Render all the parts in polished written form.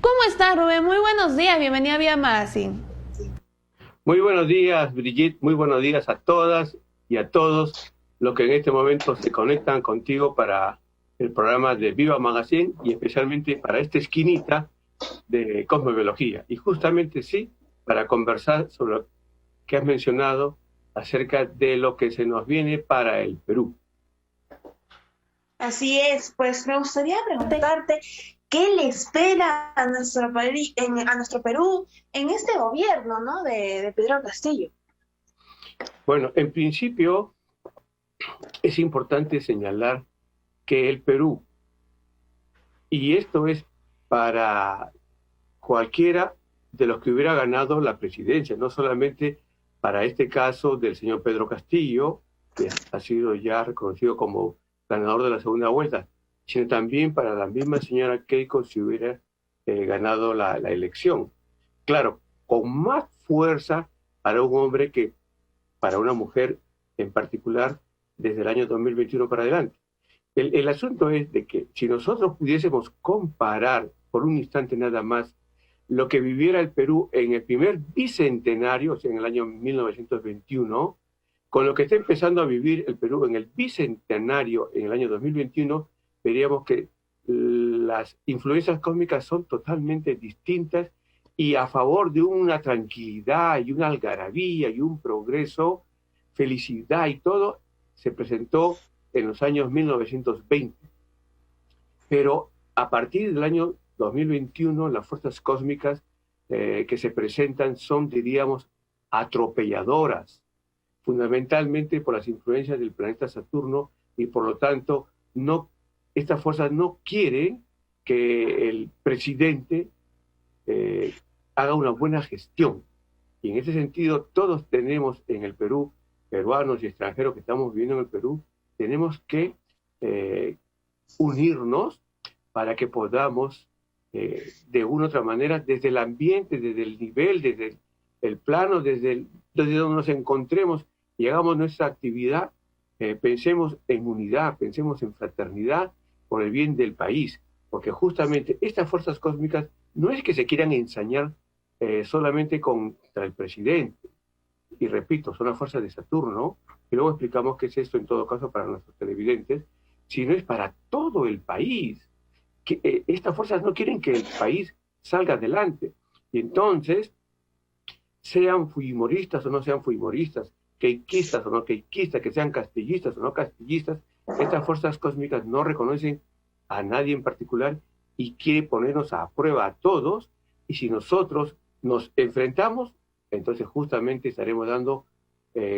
¿Cómo está, Rubén? Muy buenos días, bienvenida a Vía Magazine. Muy buenos días, Brigitte. Muy buenos días a todas y a todos los que en este momento se conectan contigo para el programa de Viva Magazine y especialmente para esta esquinita de cosmobiología. Y justamente sí, para conversar sobre lo que has mencionado acerca de lo que se nos viene para el Perú. Así es, pues me gustaría preguntarte qué le espera a nuestro Perú en este gobierno, ¿no? De Pedro Castillo. Bueno, en principio es importante señalar que el Perú, y esto es para cualquiera de los que hubiera ganado la presidencia, no solamente para este caso del señor Pedro Castillo, que ha sido ya reconocido como ganador de la segunda vuelta, sino también para la misma señora Keiko si hubiera ganado la elección. Claro, con más fuerza para un hombre que para una mujer en particular desde el año 2021 para adelante. El asunto es de que si nosotros pudiésemos comparar por un instante nada más lo que viviera el Perú en el primer bicentenario, o sea, en el año 1921, con lo que está empezando a vivir el Perú en el bicentenario en el año 2021, veríamos que las influencias cósmicas son totalmente distintas y a favor de una tranquilidad y una algarabía y un progreso, felicidad y todo, se presentó en los años 1920. Pero a partir del año 2021, las fuerzas cósmicas que se presentan son, diríamos, atropelladoras, fundamentalmente por las influencias del planeta Saturno y por lo tanto estas fuerzas no quieren que el presidente haga una buena gestión. Y en ese sentido, todos tenemos en el Perú, peruanos y extranjeros que estamos viviendo en el Perú, tenemos que unirnos para que podamos, de una u otra manera, desde el ambiente, desde el nivel, desde el plano, desde donde nos encontremos y hagamos nuestra actividad, pensemos en unidad, pensemos en fraternidad por el bien del país, porque justamente estas fuerzas cósmicas no es que se quieran ensañar solamente contra el presidente, y repito, son las fuerzas de Saturno, y luego explicamos qué es esto en todo caso para nuestros televidentes, sino es para todo el país. Que estas fuerzas no quieren que el país salga adelante. Y entonces, sean fujimoristas o no sean fujimoristas, queiquistas o no queiquistas, que sean castillistas o no castillistas, estas fuerzas cósmicas no reconocen a nadie en particular y quiere ponernos a prueba a todos, y si nosotros nos enfrentamos, entonces justamente estaremos dando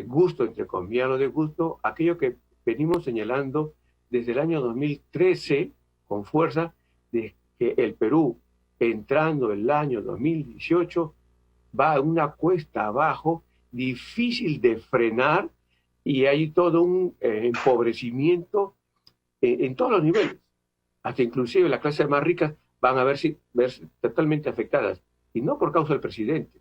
gusto, entre comillas, de gusto, aquello que venimos señalando desde el año 2013 con fuerza, de que el Perú, entrando el año 2018, va a una cuesta abajo, difícil de frenar, y hay todo un empobrecimiento en todos los niveles. Hasta inclusive las clases más ricas van a verse totalmente afectadas, y no por causa del presidente,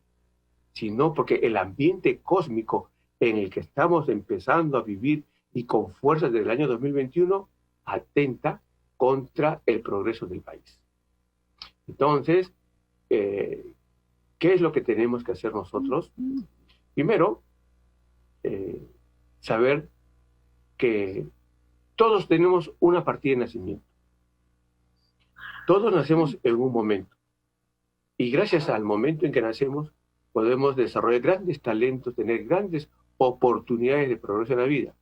sino porque el ambiente cósmico en el que estamos empezando a vivir y con fuerza desde el año 2021 atenta contra el progreso del país. Entonces, ¿qué es lo que tenemos que hacer nosotros? Primero, saber que todos tenemos una partida de nacimiento. Todos nacemos en un momento. Y gracias al momento en que nacemos, podemos desarrollar grandes talentos, tener grandes oportunidades de progreso en la vida.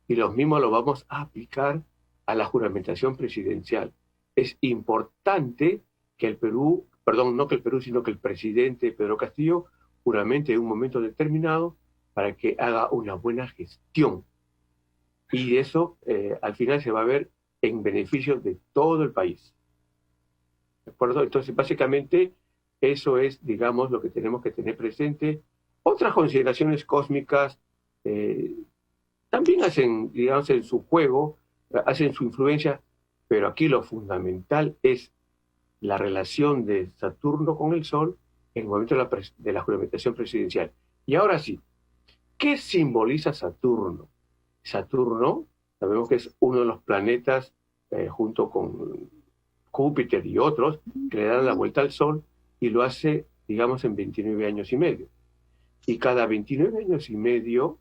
Y lo mismo lo vamos a aplicar a la juramentación presidencial. Es importante que el Perú, perdón, no que el Perú, sino que el presidente Pedro Castillo juramente en un momento determinado para que haga una buena gestión. Y eso al final se va a ver en beneficio de todo el país. ¿De acuerdo? Entonces, básicamente, eso es, digamos, lo que tenemos que tener presente. Otras consideraciones cósmicas también hacen, digamos, en su juego, hacen su influencia, pero aquí lo fundamental es la relación de Saturno con el Sol en el momento de la juramentación presidencial. Y ahora sí, ¿qué simboliza Saturno? Saturno, sabemos que es uno de los planetas, junto con Júpiter y otros, que le dan la vuelta al Sol, y lo hace, digamos, en 29 años y medio. Y cada 29 años y medio,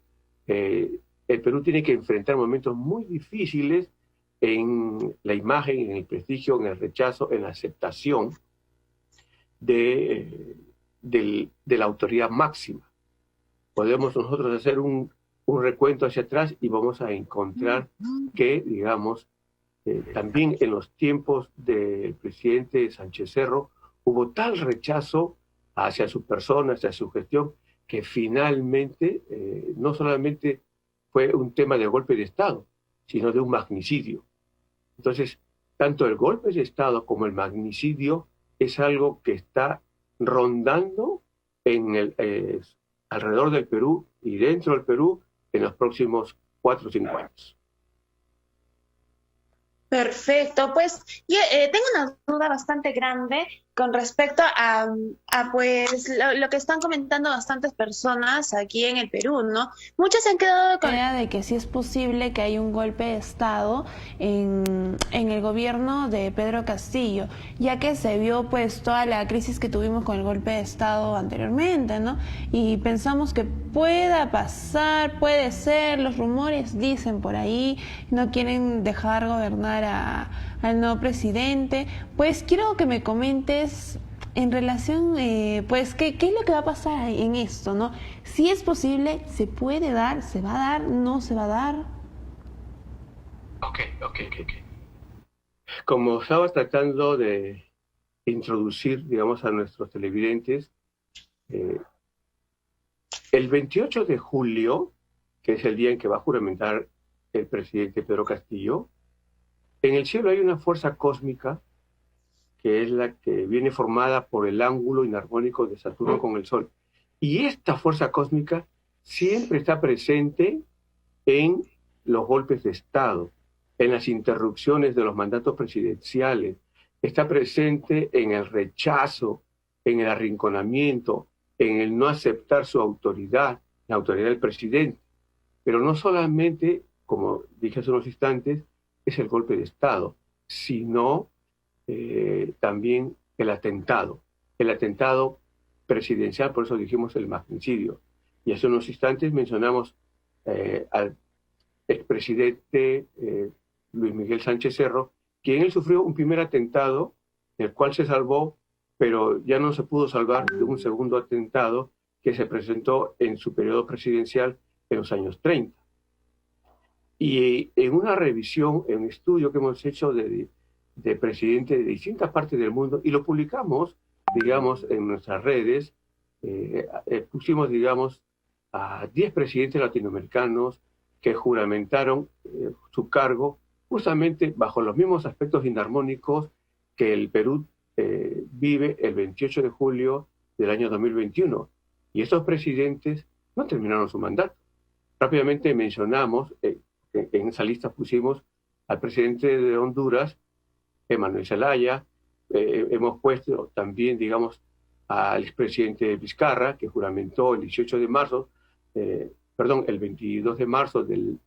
el Perú tiene que enfrentar momentos muy difíciles en la imagen, en el prestigio, en el rechazo, en la aceptación de la autoridad máxima. Podemos nosotros hacer un recuento hacia atrás y vamos a encontrar que, digamos, también en los tiempos del presidente Sánchez Cerro hubo tal rechazo hacia su persona, hacia su gestión, que finalmente no solamente fue un tema de golpe de Estado, sino de un magnicidio. Entonces, tanto el golpe de Estado como el magnicidio es algo que está rondando alrededor del Perú y dentro del Perú en los próximos 4 o 5 años. Perfecto, pues tengo una duda bastante grande con respecto a pues lo que están comentando bastantes personas aquí en el Perú, ¿no? Muchos se han quedado con la idea de que sí es posible que haya un golpe de Estado en el gobierno de Pedro Castillo, ya que se vio pues toda la crisis que tuvimos con el golpe de Estado anteriormente, ¿no? Y pensamos que pueda pasar, puede ser, los rumores dicen por ahí, no quieren dejar gobernar al nuevo presidente. Pues quiero que me comentes en relación, pues, ¿qué es lo que va a pasar en esto, no? Si es posible, ¿se puede dar? ¿Se va a dar? ¿No se va a dar? Ok. Como estaba tratando de introducir, digamos, a nuestros televidentes, el 28 de julio, que es el día en que va a juramentar el presidente Pedro Castillo, en el cielo hay una fuerza cósmica que es la que viene formada por el ángulo inarmónico de Saturno con el Sol. Y esta fuerza cósmica siempre está presente en los golpes de Estado, en las interrupciones de los mandatos presidenciales, está presente en el rechazo, en el arrinconamiento, en el no aceptar su autoridad, la autoridad del presidente. Pero no solamente, como dije hace unos instantes, es el golpe de Estado, sino también el atentado presidencial, por eso dijimos el magnicidio. Y hace unos instantes mencionamos al expresidente Luis Miguel Sánchez Cerro, quien él sufrió un primer atentado, del cual se salvó, pero ya no se pudo salvar de un segundo atentado que se presentó en su periodo presidencial en los años 30. Y en una revisión, en un estudio que hemos hecho de presidentes de distintas partes del mundo, y lo publicamos, digamos, en nuestras redes, pusimos, digamos, a 10 presidentes latinoamericanos que juramentaron su cargo justamente bajo los mismos aspectos inarmónicos que el Perú vive el 28 de julio del año 2021. Y estos presidentes no terminaron su mandato. Rápidamente mencionamos, en esa lista pusimos al presidente de Honduras, Manuel Zelaya, hemos puesto también, digamos, al expresidente Vizcarra, que juramentó el 22 de marzo del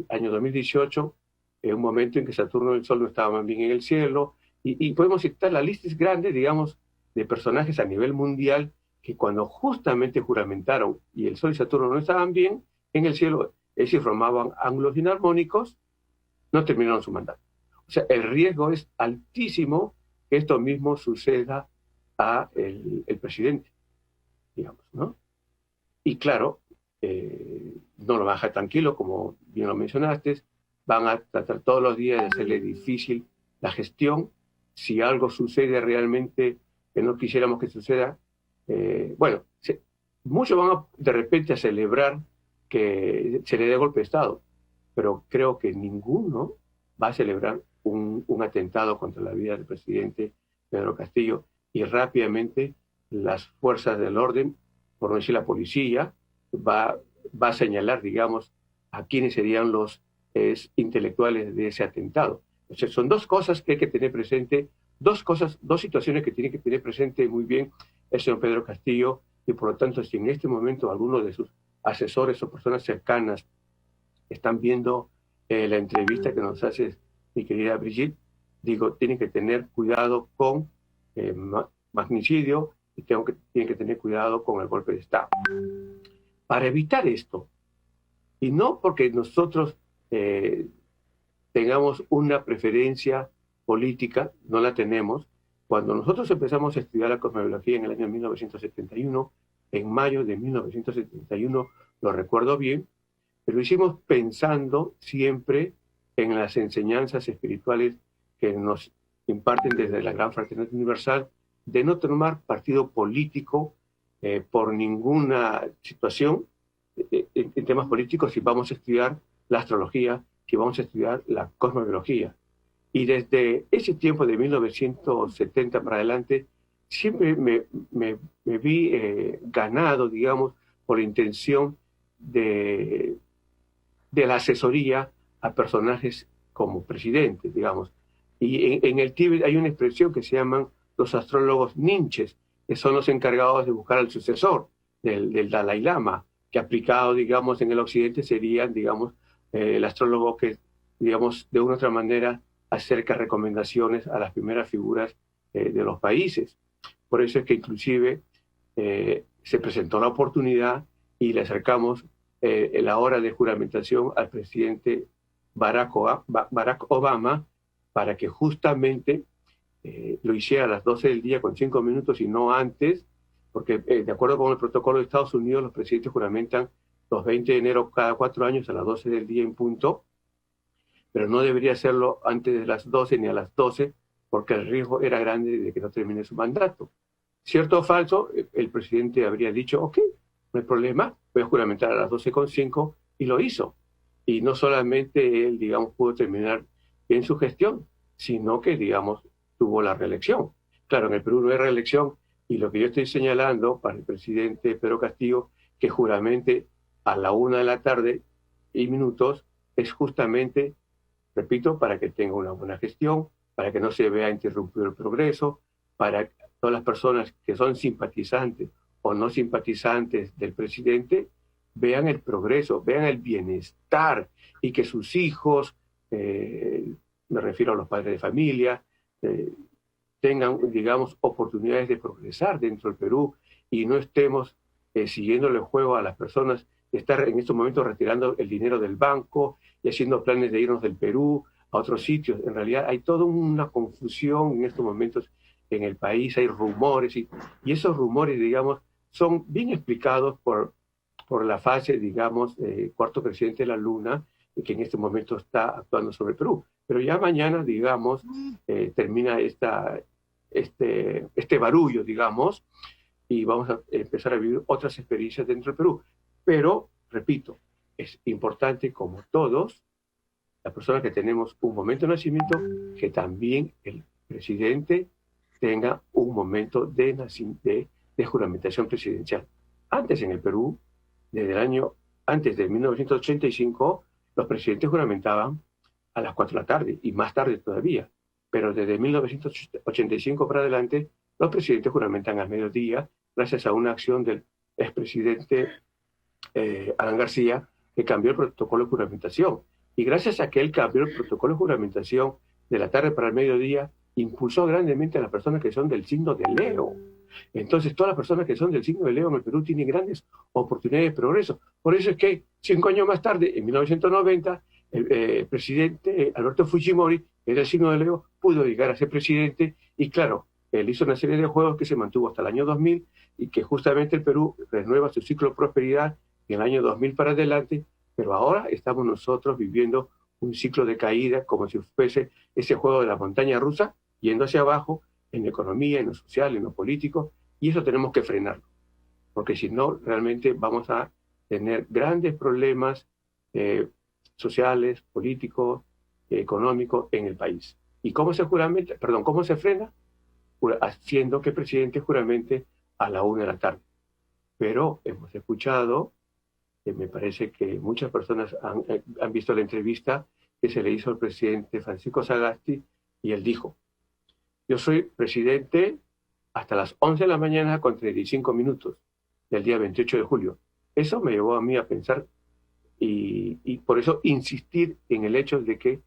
año 2018, en un momento en que Saturno y el Sol no estaban bien en el cielo, y podemos citar la lista grande, digamos, de personajes a nivel mundial que cuando justamente juramentaron y el Sol y Saturno no estaban bien en el cielo, es decir, formaban ángulos inarmónicos, no terminaron su mandato. O sea, el riesgo es altísimo que esto mismo suceda a el presidente, digamos, ¿no? Y claro, no lo van a dejar tranquilo, como bien lo mencionaste, van a tratar todos los días de hacerle difícil la gestión. Si algo sucede realmente que no quisiéramos que suceda, muchos van de repente a celebrar que se le dé golpe de Estado, pero creo que ninguno va a celebrar un atentado contra la vida del presidente Pedro Castillo, y rápidamente las fuerzas del orden, por no decir la policía, va a señalar, digamos, a quiénes serían los intelectuales de ese atentado. O sea, son dos cosas que hay que tener presente, dos situaciones que tiene que tener presente muy bien el señor Pedro Castillo, y por lo tanto, si en este momento algunos de sus asesores o personas cercanas están viendo la entrevista que nos hace mi querida Brigitte, digo, tienen que tener cuidado con magnicidio y tienen que tener cuidado con el golpe de Estado. Para evitar esto, y no porque nosotros tengamos una preferencia política, no la tenemos. Cuando nosotros empezamos a estudiar la cosmología en el año 1971, en mayo de 1971, lo recuerdo bien, pero lo hicimos pensando siempre en las enseñanzas espirituales que nos imparten desde la Gran Fraternidad Universal, de no tomar partido político por ninguna situación en temas políticos, si vamos a estudiar la astrología, si vamos a estudiar la cosmobiología. Y desde ese tiempo de 1970 para adelante, siempre me vi ganado, digamos, por la intención de la asesoría a personajes como presidentes, digamos. Y en el Tíbet hay una expresión que se llaman los astrólogos ninches, que son los encargados de buscar al sucesor del Dalai Lama, que aplicado, digamos, en el occidente serían, digamos, el astrólogo que, digamos, de una u otra manera acerca recomendaciones a las primeras figuras de los países. Por eso es que inclusive se presentó la oportunidad y le acercamos la hora de juramentación al presidente Barack Obama para que justamente lo hiciera a las 12 del día con 5 minutos y no antes, porque de acuerdo con el protocolo de Estados Unidos, los presidentes juramentan los 20 de enero cada 4 años a las 12 del día en punto, pero no debería hacerlo antes de las 12 ni a las 12, porque el riesgo era grande de que no termine su mandato. ¿Cierto o falso? El presidente habría dicho, ok, no hay problema, voy a juramentar a las 12:05, y lo hizo. Y no solamente él, digamos, pudo terminar bien su gestión, sino que, digamos, tuvo la reelección. Claro, en el Perú no hay reelección, y lo que yo estoy señalando para el presidente Pedro Castillo, que juramente a la 1:00 PM es justamente, repito, para que tenga una buena gestión, para que no se vea interrumpido el progreso, para que todas las personas que son simpatizantes o no simpatizantes del presidente vean el progreso, vean el bienestar y que sus hijos, me refiero a los padres de familia, tengan, digamos, oportunidades de progresar dentro del Perú y no estemos siguiéndole el juego a las personas que están en estos momentos retirando el dinero del banco y haciendo planes de irnos del Perú a otros sitios. En realidad hay toda una confusión en estos momentos en el país, hay rumores y esos rumores, digamos, son bien explicados por la fase, digamos, cuarto presidente de la Luna, que en este momento está actuando sobre el Perú. Pero ya mañana, digamos, termina este barullo, digamos, y vamos a empezar a vivir otras experiencias dentro del Perú. Pero, repito, es importante, como todos, la persona que tenemos un momento de nacimiento, que también el presidente tenga un momento de juramentación presidencial. Antes en el Perú, antes de 1985, los presidentes juramentaban a las 4 de la tarde y más tarde todavía. Pero desde 1985 para adelante, los presidentes juramentan al mediodía gracias a una acción del expresidente Alan García, que cambió el protocolo de juramentación. Y gracias a que él cambió el protocolo de juramentación de la tarde para el mediodía, impulsó grandemente a las personas que son del signo de Leo. Entonces, todas las personas que son del signo de Leo en el Perú tienen grandes oportunidades de progreso. Por eso es que 5 años más tarde, en 1990, el presidente Alberto Fujimori, que era el signo de Leo, pudo llegar a ser presidente y, claro, él hizo una serie de juegos que se mantuvo hasta el año 2000 y que justamente el Perú renueva su ciclo de prosperidad en el año 2000 para adelante, pero ahora estamos nosotros viviendo un ciclo de caída como si fuese ese juego de la montaña rusa, yendo hacia abajo en la economía, en lo social, en lo político, y eso tenemos que frenarlo, porque si no, realmente vamos a tener grandes problemas sociales, políticos, económicos en el país. ¿Y cómo se frena? Haciendo que el presidente juramente a la 1:00 PM. Pero hemos escuchado, me parece que muchas personas han visto la entrevista que se le hizo al presidente Francisco Sagasti, y él dijo: yo soy presidente hasta las 11 de la mañana con 35 minutos del día 28 de julio. Eso me llevó a mí a pensar y por eso insistir en el hecho de que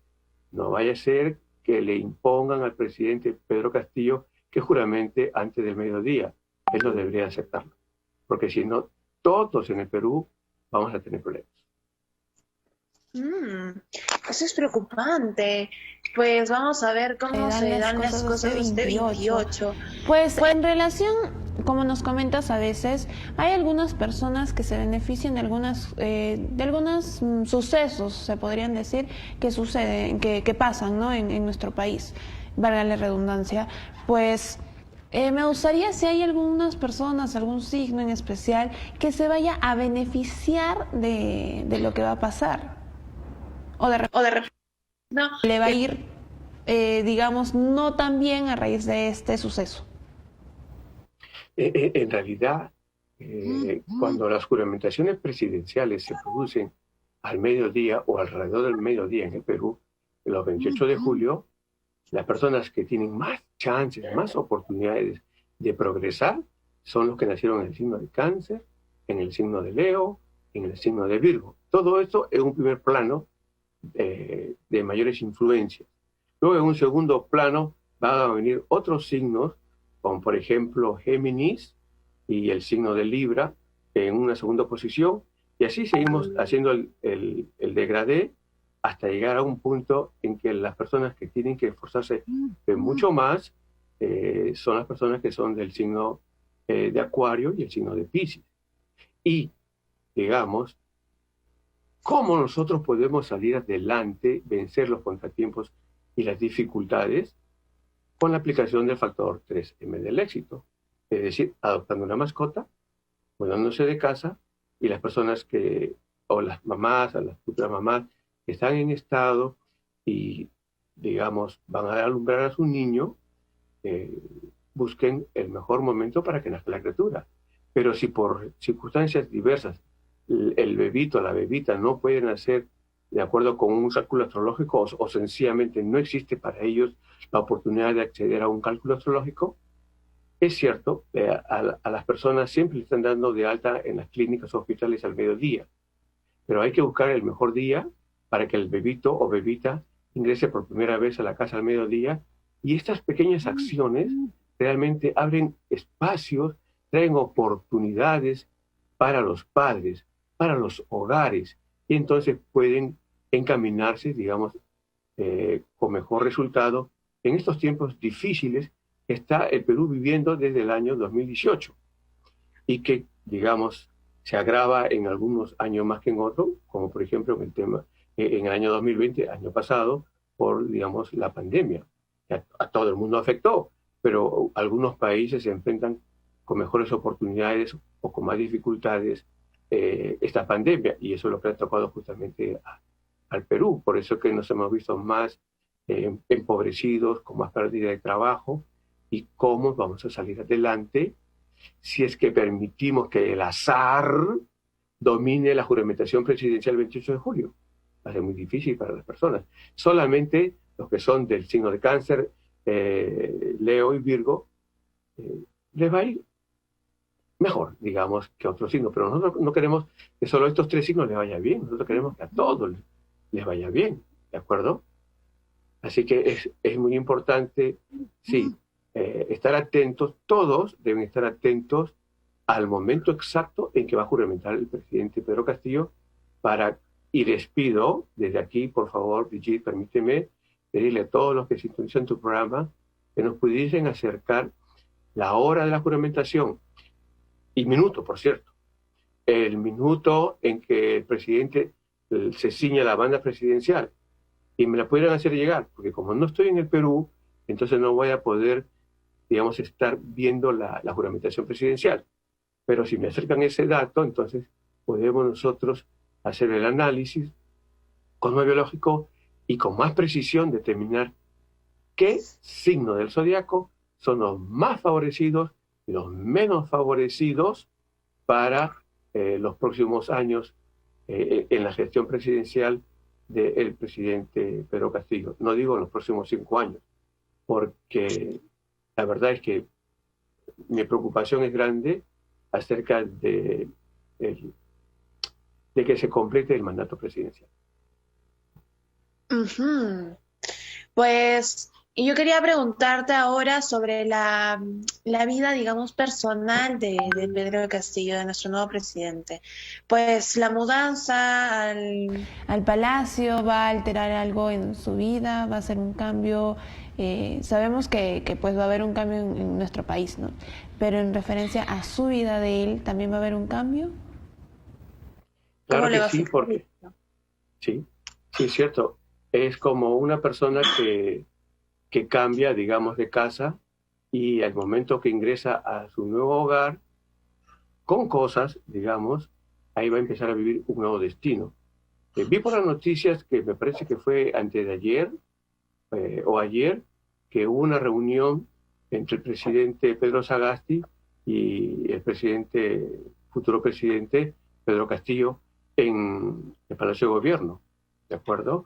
no vaya a ser que le impongan al presidente Pedro Castillo que juramente antes del mediodía. Él no debería aceptarlo, porque si no, todos en el Perú vamos a tener problemas. Eso es preocupante. Pues vamos a ver cómo se dan las cosas este 28. Pues en relación, como nos comentas a veces, hay algunas personas que se benefician de algunos sucesos, se podrían decir, que suceden, que pasan, ¿no? en nuestro país, valga la redundancia. Pues me gustaría si hay algunas personas, algún signo en especial, que se vaya a beneficiar de lo que va a pasar. O de repente No, le va a ir, digamos, no tan bien a raíz de este suceso. En realidad, cuando las juramentaciones presidenciales se producen al mediodía o alrededor del mediodía en el Perú, los 28 de julio, las personas que tienen más chances, más oportunidades de progresar son los que nacieron en el signo de Cáncer, en el signo de Leo, en el signo de Virgo. Todo esto es un primer plano de mayores influencias. Luego, en un segundo plano, van a venir otros signos, como por ejemplo Géminis y el signo de Libra, en una segunda posición, y así seguimos haciendo el degradé hasta llegar a un punto en que las personas que tienen que esforzarse mucho más son las personas que son del signo de Acuario y el signo de Piscis. Y, digamos, ¿cómo nosotros podemos salir adelante, vencer los contratiempos y las dificultades? Con la aplicación del factor 3M del éxito. Es decir, adoptando una mascota, mudándose de casa, y las personas o las mamás, a las futuras mamás, que están en estado y, digamos, van a alumbrar a su niño, busquen el mejor momento para que nazca la criatura. Pero si por circunstancias diversas el bebito o la bebita no pueden hacer de acuerdo con un cálculo astrológico o sencillamente no existe para ellos la oportunidad de acceder a un cálculo astrológico, es cierto, a las personas siempre le están dando de alta en las clínicas o hospitales al mediodía, pero hay que buscar el mejor día para que el bebito o bebita ingrese por primera vez a la casa al mediodía, y estas pequeñas acciones realmente abren espacios, traen oportunidades para los padres, para los hogares, y entonces pueden encaminarse, digamos, con mejor resultado en estos tiempos difíciles que está el Perú viviendo desde el año 2018 y que, digamos, se agrava en algunos años más que en otros, como por ejemplo en el año 2020, año pasado, por, digamos, la pandemia. A todo el mundo afectó, pero algunos países se enfrentan con mejores oportunidades o con más dificultades esta pandemia, y eso es lo que ha tocado justamente al Perú. Por eso que nos hemos visto más empobrecidos, con más pérdida de trabajo, y cómo vamos a salir adelante si es que permitimos que el azar domine la juramentación presidencial el 28 de julio. Va a ser muy difícil para las personas. Solamente los que son del signo de Cáncer, Leo y Virgo, les va a ir mejor, digamos, que a otros signos. Pero nosotros no queremos que solo a estos tres signos les vaya bien. Nosotros queremos que a todos les vaya bien, ¿de acuerdo? Así que es muy importante, sí, estar atentos. Todos deben estar atentos al momento exacto en que va a juramentar el presidente Pedro Castillo y les pido desde aquí, por favor, Brigitte, permíteme pedirle a todos los que sintonizan tu programa que nos pudiesen acercar la hora de la juramentación y minuto, por cierto, el minuto en que el presidente se ciña la banda presidencial, y me la pudieran hacer llegar, porque como no estoy en el Perú, entonces no voy a poder, digamos, estar viendo la juramentación presidencial. Pero si me acercan ese dato, entonces podemos nosotros hacer el análisis cosmobiológico y con más precisión determinar qué signos del zodiaco son los más favorecidos y los menos favorecidos para los próximos años en la gestión presidencial del presidente Pedro Castillo. No digo en los próximos 5 años, porque la verdad es que mi preocupación es grande acerca de que se complete el mandato presidencial. Pues Pues, y yo quería preguntarte ahora sobre la vida, digamos, personal de Pedro Castillo, de nuestro nuevo presidente. Pues la mudanza Al palacio va a alterar algo en su vida, va a ser un cambio. Sabemos que pues va a haber un cambio en nuestro país, ¿no? Pero en referencia a su vida de él, ¿también va a haber un cambio? ¿Cómo Claro le que va a sí, afectar porque esto? sí, sí es cierto. Es como una persona que cambia, digamos, de casa y al momento que ingresa a su nuevo hogar, con cosas, digamos, ahí va a empezar a vivir un nuevo destino. Vi por las noticias que me parece que fue antes de ayer o ayer, que hubo una reunión entre el presidente Pedro Sagasti y el futuro presidente Pedro Castillo en el Palacio de Gobierno, ¿de acuerdo?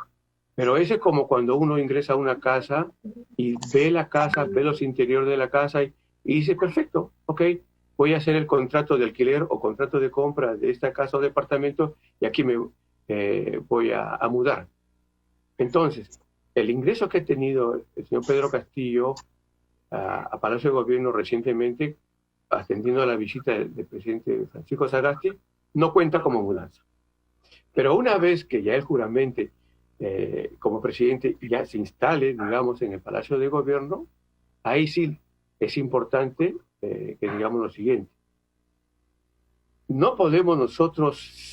Pero ese es como cuando uno ingresa a una casa y ve la casa, ve los interiores de la casa y dice, perfecto, ok, voy a hacer el contrato de alquiler o contrato de compra de esta casa o departamento y aquí me voy a mudar. Entonces, el ingreso que ha tenido el señor Pedro Castillo a Palacio de Gobierno recientemente, atendiendo a la visita del presidente Francisco Sagasti, no cuenta como mudanza. Pero una vez que ya él juramente, como presidente, ya se instale, digamos, en el Palacio de Gobierno, ahí sí es importante que digamos lo siguiente. No podemos nosotros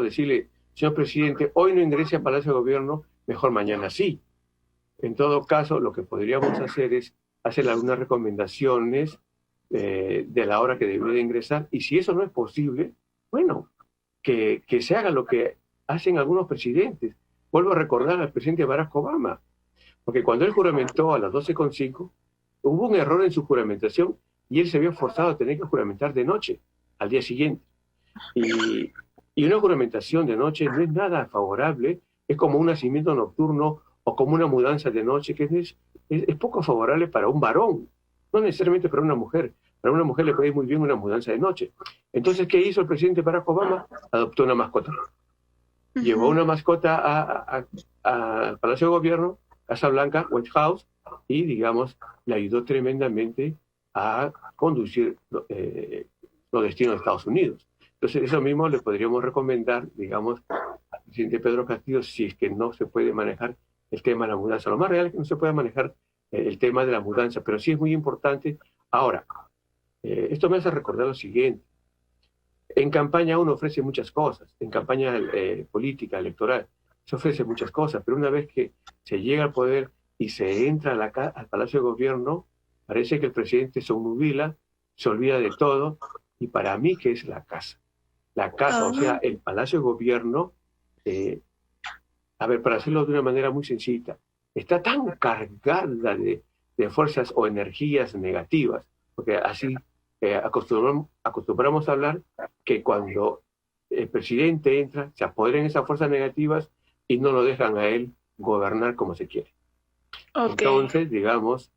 decirle, señor presidente, hoy no ingrese a Palacio de Gobierno, mejor mañana sí. En todo caso, lo que podríamos hacer es hacer algunas recomendaciones de la hora que debería ingresar, y si eso no es posible, bueno, que se haga lo que hacen algunos presidentes. Vuelvo a recordar al presidente Barack Obama, porque cuando él juramentó a las 12:05, hubo un error en su juramentación y él se vio forzado a tener que juramentar de noche, al día siguiente. Y una juramentación de noche no es nada favorable, es como un nacimiento nocturno o como una mudanza de noche, que es poco favorable para un varón, no necesariamente para una mujer. Para una mujer le puede ir muy bien una mudanza de noche. Entonces, ¿qué hizo el presidente Barack Obama? Adoptó una mascota. Llevó una mascota al Palacio de Gobierno, Casa Blanca, White House, y, digamos, le ayudó tremendamente a conducir los destinos de Estados Unidos. Entonces, eso mismo le podríamos recomendar, digamos, al presidente Pedro Castillo, si es que no se puede manejar el tema de la mudanza. Lo más real es que no se puede manejar el tema de la mudanza, pero sí es muy importante. Ahora, esto me hace recordar lo siguiente. En campaña uno ofrece muchas cosas, en campaña política, electoral, se ofrece muchas cosas, pero una vez que se llega al poder y se entra al Palacio de Gobierno, parece que el presidente se obnubila, se olvida de todo, y para mí, ¿qué es la casa? La casa, o sea, el Palacio de Gobierno, a ver, para hacerlo de una manera muy sencilla, está tan cargada de fuerzas o energías negativas, porque así acostumbramos a hablar, que cuando el presidente entra, se apoderan esas fuerzas negativas y no lo dejan a él gobernar como se quiere. Okay. Entonces, digamos,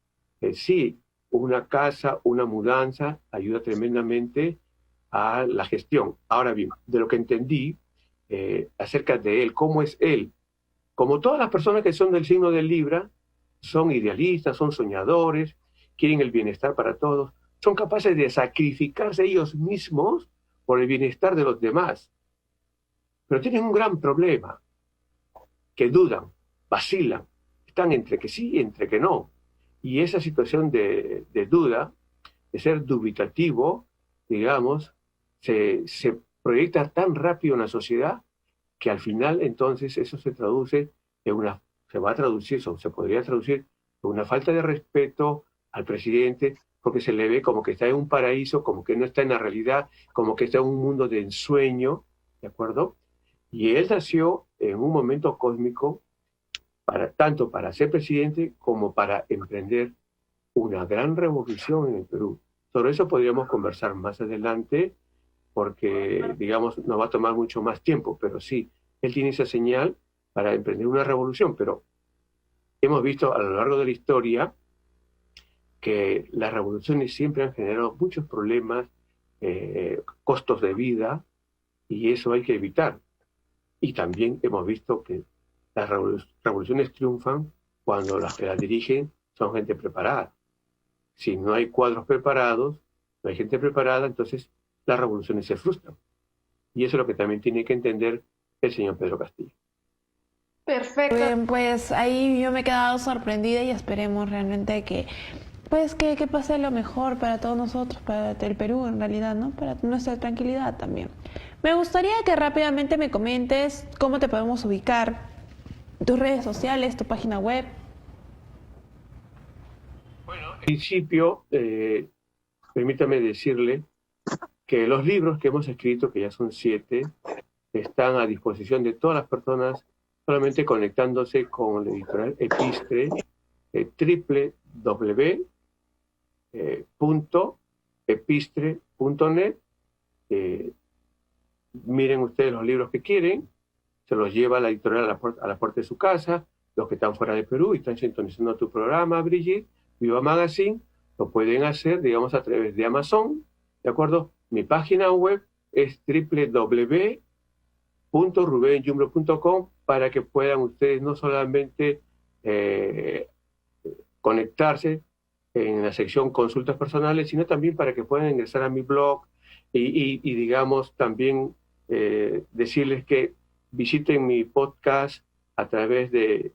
sí, una casa, una mudanza ayuda tremendamente a la gestión. Ahora bien, de lo que entendí acerca de él, cómo es él, como todas las personas que son del signo de Libra, son idealistas, son soñadores, quieren el bienestar para todos, son capaces de sacrificarse ellos mismos por el bienestar de los demás. Pero tienen un gran problema, que dudan, vacilan, están entre que sí y entre que no. Y esa situación de duda, de ser dubitativo, digamos, se proyecta tan rápido en la sociedad que al final entonces eso se traduce se va a traducir, o se podría traducir en una falta de respeto al presidente, porque se le ve como que está en un paraíso, como que no está en la realidad, como que está en un mundo de ensueño, ¿de acuerdo? Y él nació en un momento cósmico, tanto para ser presidente como para emprender una gran revolución en el Perú. Sobre eso podríamos conversar más adelante, porque, digamos, nos va a tomar mucho más tiempo, pero sí, él tiene esa señal para emprender una revolución, pero hemos visto a lo largo de la historia que las revoluciones siempre han generado muchos problemas, costos de vida, y eso hay que evitar. Y también hemos visto que las revoluciones triunfan cuando las que la dirigen son gente preparada. Si no hay cuadros preparados, no hay gente preparada, entonces las revoluciones se frustran. Y eso es lo que también tiene que entender el señor Pedro Castillo. Perfecto. Bien, pues ahí yo me he quedado sorprendida y esperemos realmente que pase lo mejor para todos nosotros, para el Perú en realidad, ¿no? Para nuestra tranquilidad también. Me gustaría que rápidamente me comentes cómo te podemos ubicar, tus redes sociales, tu página web. Bueno, en principio, permítame decirle que los libros que hemos escrito, que ya son 7, están a disposición de todas las personas, solamente conectándose con la editorial Epistre, www.epistre.net. Miren ustedes los libros que quieren, se los lleva la editorial a la puerta de su casa. Los que están fuera de Perú y están sintonizando tu programa, Brigitte, Viva Magazine, lo pueden hacer, digamos, a través de Amazon, ¿de acuerdo? Mi página web es www.rubenjumblo.com para que puedan ustedes no solamente conectarse en la sección consultas personales, sino también para que puedan ingresar a mi blog y digamos, también decirles que visiten mi podcast a través de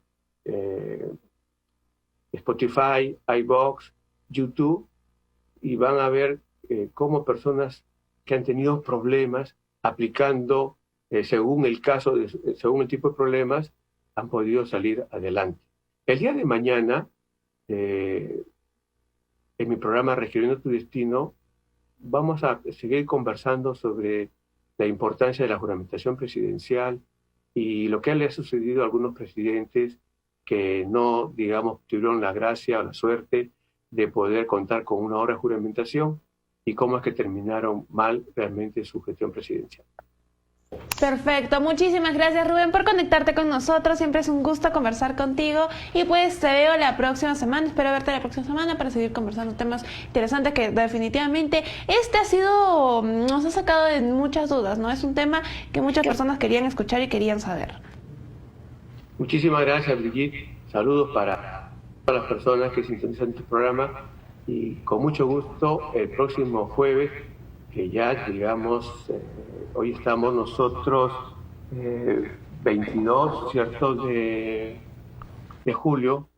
Spotify, iVoox, YouTube, y van a ver cómo personas que han tenido problemas aplicando según el caso, según el tipo de problemas, han podido salir adelante. El día de mañana, en mi programa Reescribiendo tu Destino, vamos a seguir conversando sobre la importancia de la juramentación presidencial y lo que le ha sucedido a algunos presidentes que no, digamos, tuvieron la gracia o la suerte de poder contar con una hora de juramentación y cómo es que terminaron mal realmente su gestión presidencial. Perfecto, muchísimas gracias Rubén por conectarte con nosotros, siempre es un gusto conversar contigo y pues te veo la próxima semana, espero verte la próxima semana para seguir conversando temas interesantes que definitivamente nos ha sacado de muchas dudas, ¿no? Es un tema que muchas personas querían escuchar y querían saber. Muchísimas gracias, Brigitte, saludos para todas las personas que sintonizan tu programa y con mucho gusto el próximo jueves, que ya digamos, hoy estamos nosotros 22, ¿cierto?, de julio,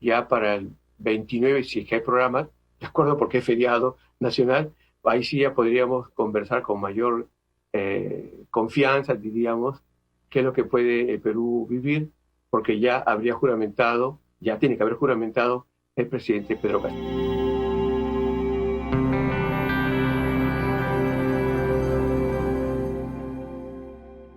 ya para el 29, si es que hay programa, de acuerdo, porque es feriado nacional, ahí sí ya podríamos conversar con mayor confianza, diríamos, qué es lo que puede el Perú vivir, porque ya habría juramentado, ya tiene que haber juramentado el presidente Pedro Castillo.